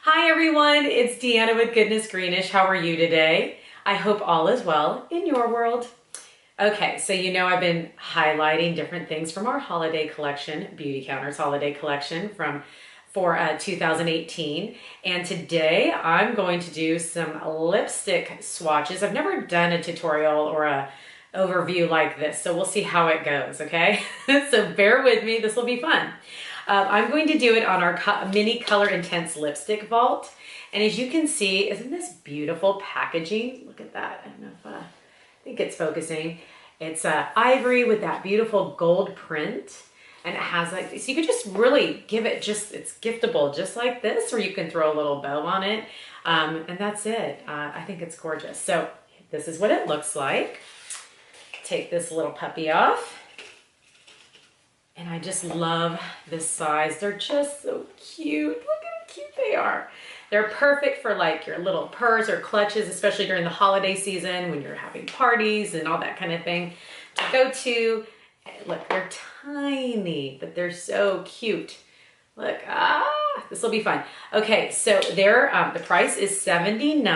Hi everyone, it's Deanna with Goodness Greenish. How are you today? I hope all is well in your world. Okay, so you know I've been highlighting different things from our holiday collection, Beautycounter's holiday collection for 2018. And today I'm going to do some lipstick swatches. I've never done a tutorial or a overview like this, so we'll see how it goes, okay? So bear with me, this will be fun. I'm going to do it on our mini Color Intense lipstick vault. And as you can see, isn't this beautiful packaging? Look at that. I don't know if I think it's focusing. It's ivory with that beautiful gold print. And it has like, so you could just really give it it's giftable just like this, or you can throw a little bow on it. And that's it. I think it's gorgeous. So this is what it looks like. Take this little puppy off. And I just love this size. They're just so cute. Look how cute they are. They're perfect for like your little purse or clutches, especially during the holiday season when you're having parties and all that kind of thing to go to. Look, they're tiny, but they're so cute. Look, this will be fun. Okay, so the price is $79,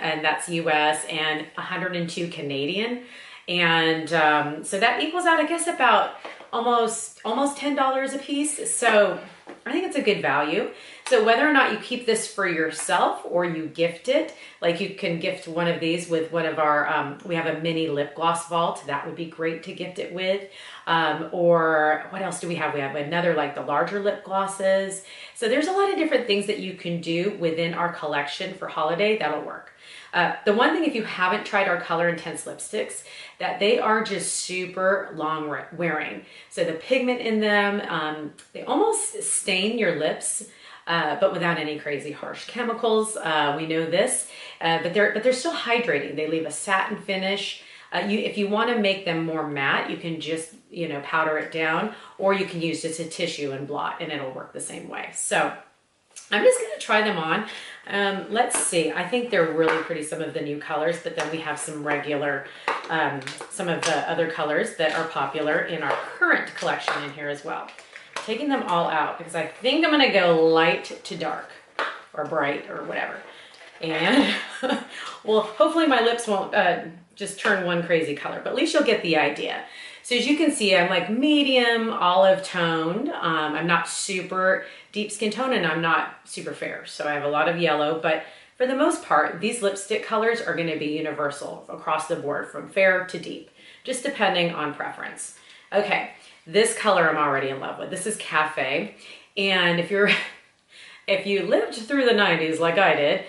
and that's US, and 102 Canadian. And so that equals out, I guess, about almost $10 a piece. So I think it's a good value. So whether or not you keep this for yourself or you gift it, like you can gift one of these with one of our, we have a mini lip gloss vault. That would be great to gift it with. Or what else do we have? We have another, like the larger lip glosses. So there's a lot of different things that you can do within our collection for holiday. That'll work. The one thing, if you haven't tried our Color Intense lipsticks, that they are just super long wearing. So the pigment in them, they almost stain your lips, but without any crazy harsh chemicals. We know this, but they're still hydrating. They leave a satin finish. If you want to make them more matte, you can just, powder it down, or you can use just a tissue and blot, and it'll work the same way. So I'm just going to try them on. Let's see. I think they're really pretty, some of the new colors, but then we have some regular, some of the other colors that are popular in our current collection in here as well. Taking them all out because I think I'm going to go light to dark or bright or whatever. And well, hopefully my lips won't just turn one crazy color, but at least you'll get the idea. So as you can see, I'm like medium olive toned. I'm not super deep skin tone, and I'm not super fair. So I have a lot of yellow, but for the most part, these lipstick colors are going to be universal across the board from fair to deep, just depending on preference. Okay, this color I'm already in love with. This is Cafe. And if you lived through the 90s like I did,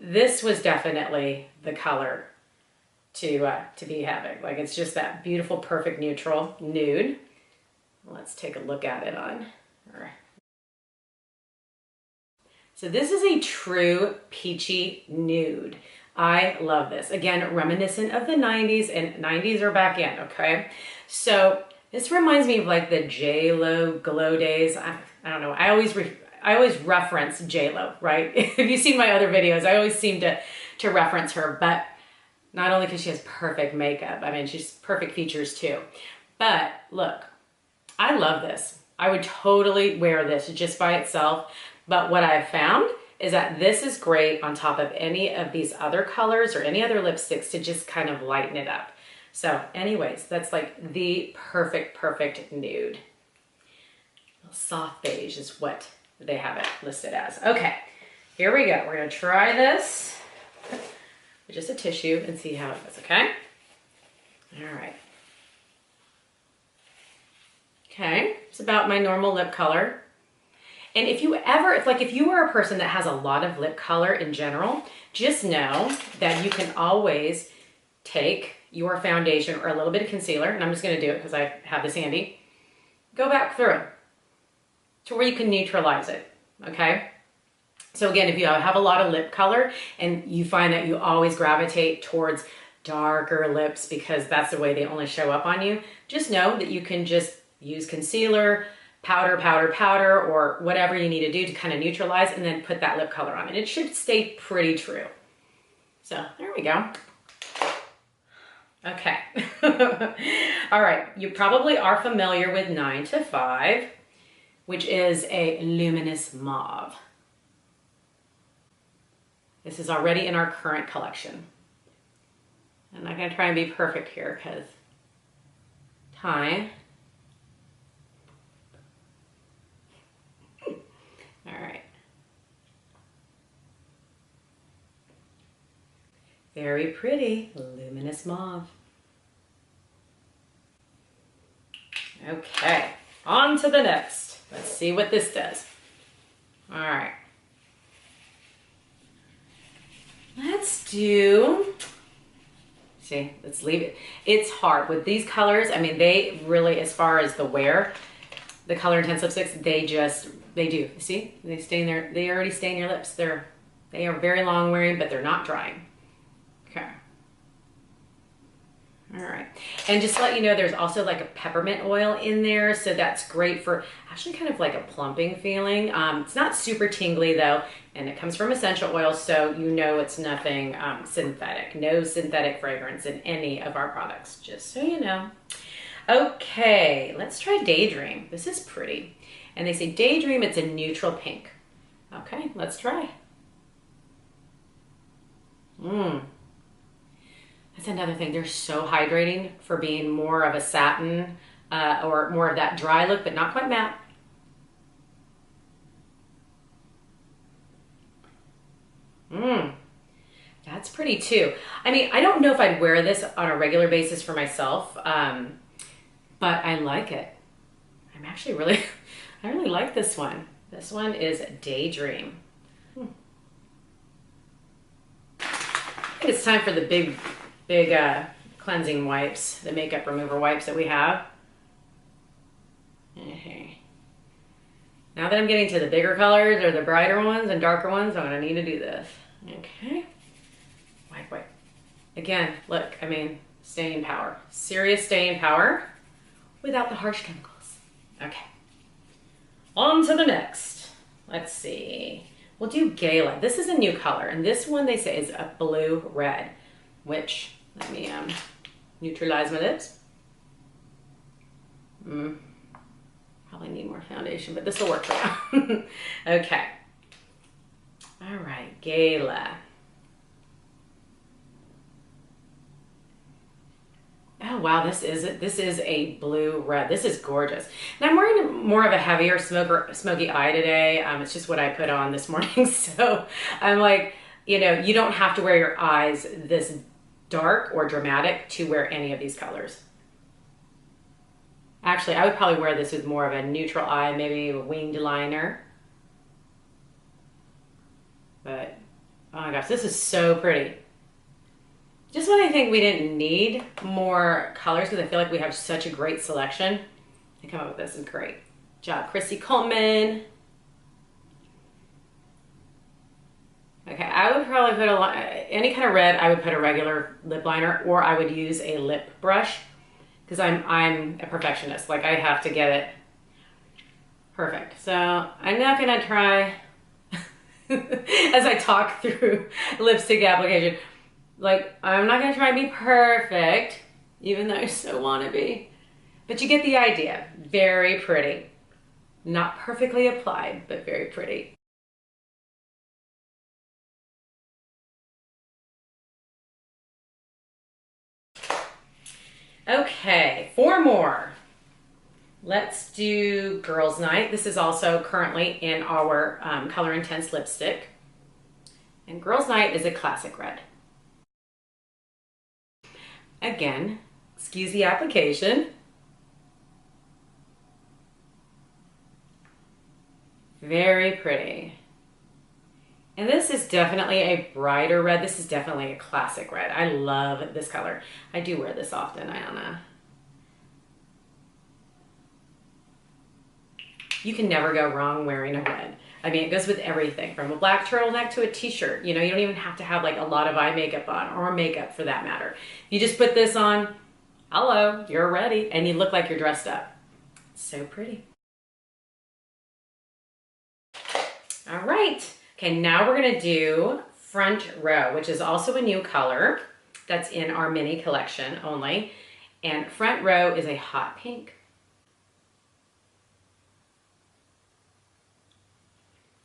this was definitely the color to be having. Like, it's just that beautiful, perfect neutral nude. Let's take a look at it on. So this is a true peachy nude. I love this. Again, reminiscent of the 90s, and 90s are back in, okay? So this reminds me of like the J-Lo glow days. I don't know. I always reference J-Lo, right? If you've seen my other videos, I always seem to reference her, but not only because she has perfect makeup, I mean, she's perfect features too. But look, I love this. I would totally wear this just by itself. But what I've found is that this is great on top of any of these other colors or any other lipsticks to just kind of lighten it up. So anyways, that's like the perfect nude. Soft beige is what they have it listed as. Okay, here we go. We're gonna try this with just a tissue and see how it goes, okay? All right. Okay, it's about my normal lip color. And if you are a person that has a lot of lip color in general, just know that you can always take your foundation or a little bit of concealer, and I'm just gonna do it because I have this handy, go back through to where you can neutralize it, okay? So again, if you have a lot of lip color and you find that you always gravitate towards darker lips because that's the way they only show up on you, just know that you can just use concealer, powder, or whatever you need to do to kind of neutralize, and then put that lip color on. And it should stay pretty true. So there we go. Okay. All right, you probably are familiar with 9 to 5, which is a luminous mauve. This is already in our current collection. I'm not gonna try and be perfect here because time. All right. Very pretty, luminous mauve. Okay, on to the next. Let's see what this does. All right. Let's do, see, let's leave it. It's hard with these colors. I mean, they really, as far as the wear, the color intense lipsticks, they do. See, they stay in there. They already stain your lips. They are very long wearing, but they're not drying. Okay. All right. And just to let you know, there's also like a peppermint oil in there. So that's great for actually kind of like a plumping feeling. It's not super tingly though. And it comes from essential oils. So you know it's nothing synthetic. No synthetic fragrance in any of our products, just so you know. Okay, let's try Daydream. This is pretty. And they say Daydream, it's a neutral pink. Okay, let's try. That's another thing. They're so hydrating for being more of a satin or more of that dry look, but not quite matte. That's pretty too. I mean, I don't know if I'd wear this on a regular basis for myself, but I like it. I'm actually really, I really like this one. This one is Daydream. I think it's time for the big cleansing wipes, the makeup remover wipes that we have. Okay. Now that I'm getting to the bigger colors or the brighter ones and darker ones, I'm gonna need to do this. Okay. Wipe. Again, look, I mean, staying power. Serious staying power without the harsh chemicals. Okay. On to the next. Let's see. We'll do Gala. This is a new color, and this one they say is a blue red, which, let me neutralize my lips. Probably need more foundation, but this will work for now. Okay. All right, Gala. Oh wow, this is a blue red. This is gorgeous. And I'm wearing more of a heavier smoky eye today. It's just what I put on this morning. So I'm like, you know, you don't have to wear your eyes this dark or dramatic to wear any of these colors. Actually, I would probably wear this with more of a neutral eye, maybe a winged liner. But, oh my gosh, this is so pretty. Just when I think we didn't need more colors because I feel like we have such a great selection, I come up with this is great. Good job, Chrissy Coleman. Okay, I would probably put any kind of red, I would put a regular lip liner, or I would use a lip brush because I'm a perfectionist. Like I have to get it perfect. So I'm not gonna try as I talk through lipstick application. Like, I'm not gonna try and be perfect, even though I so wanna be. But you get the idea. Very pretty. Not perfectly applied, but very pretty. Okay, 4 more. Let's do Girls Night. This is also currently in our Color Intense lipstick. And Girls Night is a classic red. Again, excuse the application. Very pretty. And this is definitely a brighter red. This is definitely a classic red. I love this color. I do wear this often, Iona. You can never go wrong wearing a red. I mean, it goes with everything from a black turtleneck to a t-shirt. You know, you don't even have to have like a lot of eye makeup on or makeup for that matter. You just put this on, hello, you're ready, and you look like you're dressed up. So pretty. All right. Okay, now we're gonna do Front Row, which is also a new color that's in our mini collection only. And Front Row is a hot pink.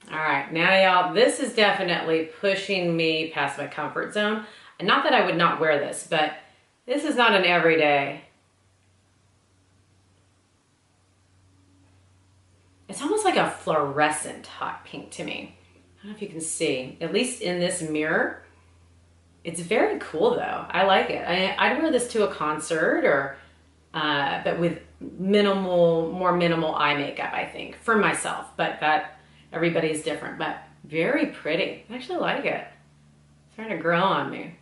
All right, now y'all, this is definitely pushing me past my comfort zone. And not that I would not wear this, but this is not an everyday. It's almost like a fluorescent hot pink to me. I don't know if you can see, at least in this mirror. It's very cool though. I like it. I'd wear this to a concert or, but with more minimal eye makeup, I think, for myself. But that, everybody's different, but very pretty. I actually like it. It's starting to grow on me.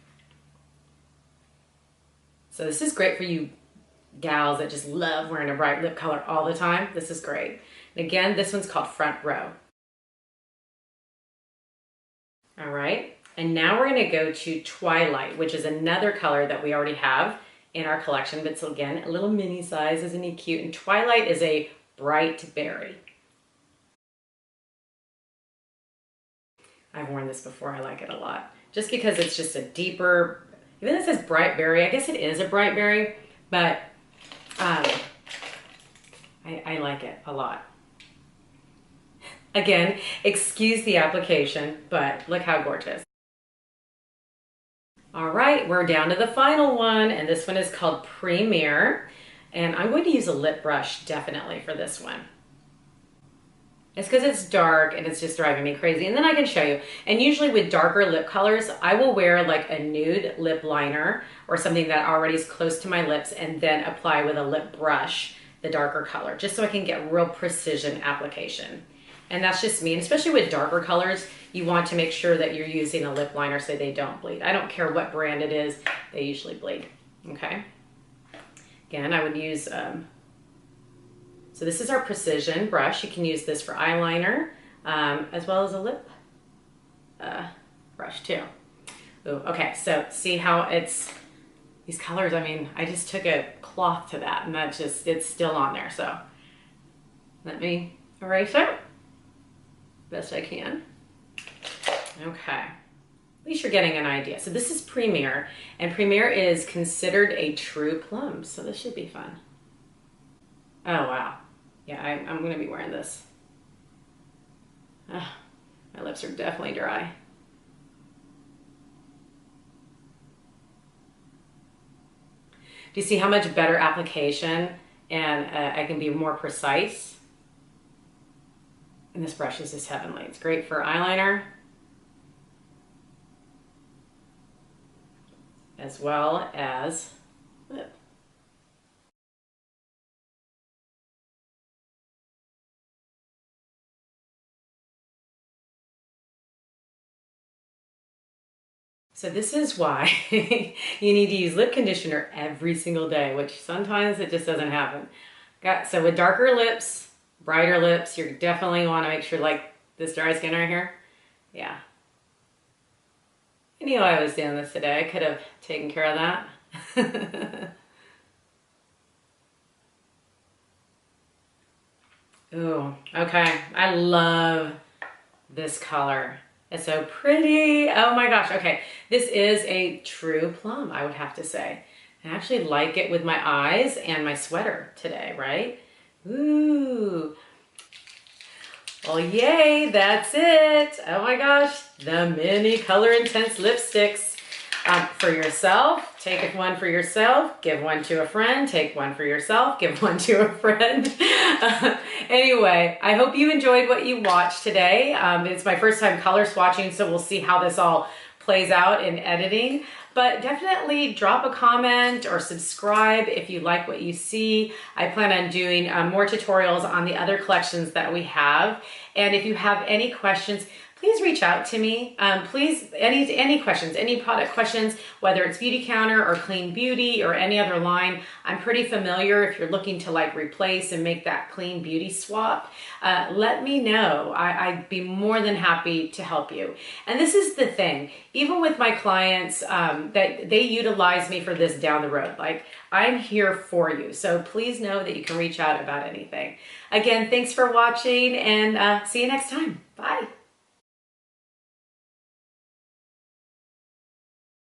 So this is great for you gals that just love wearing a bright lip color all the time. This is great. And again, this one's called Front Row. All right, and now we're gonna go to Twilight, which is another color that we already have in our collection, but so again, a little mini size, isn't he cute? And Twilight is a bright berry. I've worn this before, I like it a lot. Just because it's just a deeper, even though it says bright berry, I guess it is a bright berry, but I like it a lot. Again, excuse the application, but look how gorgeous. All right, we're down to the final one, and this one is called Premier, and I'm going to use a lip brush definitely for this one. It's because it's dark and it's just driving me crazy, and then I can show you. And usually with darker lip colors, I will wear like a nude lip liner or something that already is close to my lips and then apply with a lip brush the darker color, just so I can get real precision application. And that's just me, and especially with darker colors, you want to make sure that you're using a lip liner so they don't bleed. I don't care what brand it is, they usually bleed, okay? Again, I would use, so this is our precision brush. You can use this for eyeliner, as well as a lip brush too. Ooh, okay, so see how it's, these colors, I mean, I just took a cloth to that, and that just, it's still on there, so let me erase it. Best I can. Okay, at least you're getting an idea. So this is Premier, and Premier is considered a true plum, so this should be fun. Oh wow, yeah, I'm gonna be wearing this. Oh, my lips are definitely dry. Do you see how much better application, and I can be more precise? And this brush is just heavenly. It's great for eyeliner, as well as lip. So this is why you need to use lip conditioner every single day, which sometimes it just doesn't happen. So with darker lips, brighter lips, you definitely want to make sure, like this dry skin right here. Yeah. I knew I was doing this today. I could have taken care of that. Ooh, okay. I love this color. It's so pretty. Oh my gosh. Okay. This is a true plum, I would have to say. I actually like it with my eyes and my sweater today, right? Ooh. Well, yay, that's it. Oh my gosh, the mini Color Intense lipsticks. For yourself, take one for yourself, give one to a friend, take one for yourself, give one to a friend. Anyway, I hope you enjoyed what you watched today. It's my first time color swatching, so we'll see how this all plays out in editing. But definitely drop a comment or subscribe if you like what you see. I plan on doing more tutorials on the other collections that we have. And if you have any questions, please reach out to me. Please, any questions, any product questions, whether it's Beautycounter or Clean Beauty or any other line. I'm pretty familiar if you're looking to like replace and make that clean beauty swap. Let me know. I'd be more than happy to help you. And this is the thing, even with my clients, that they utilize me for this down the road. Like, I'm here for you. So please know that you can reach out about anything. Again, thanks for watching, and see you next time. Bye.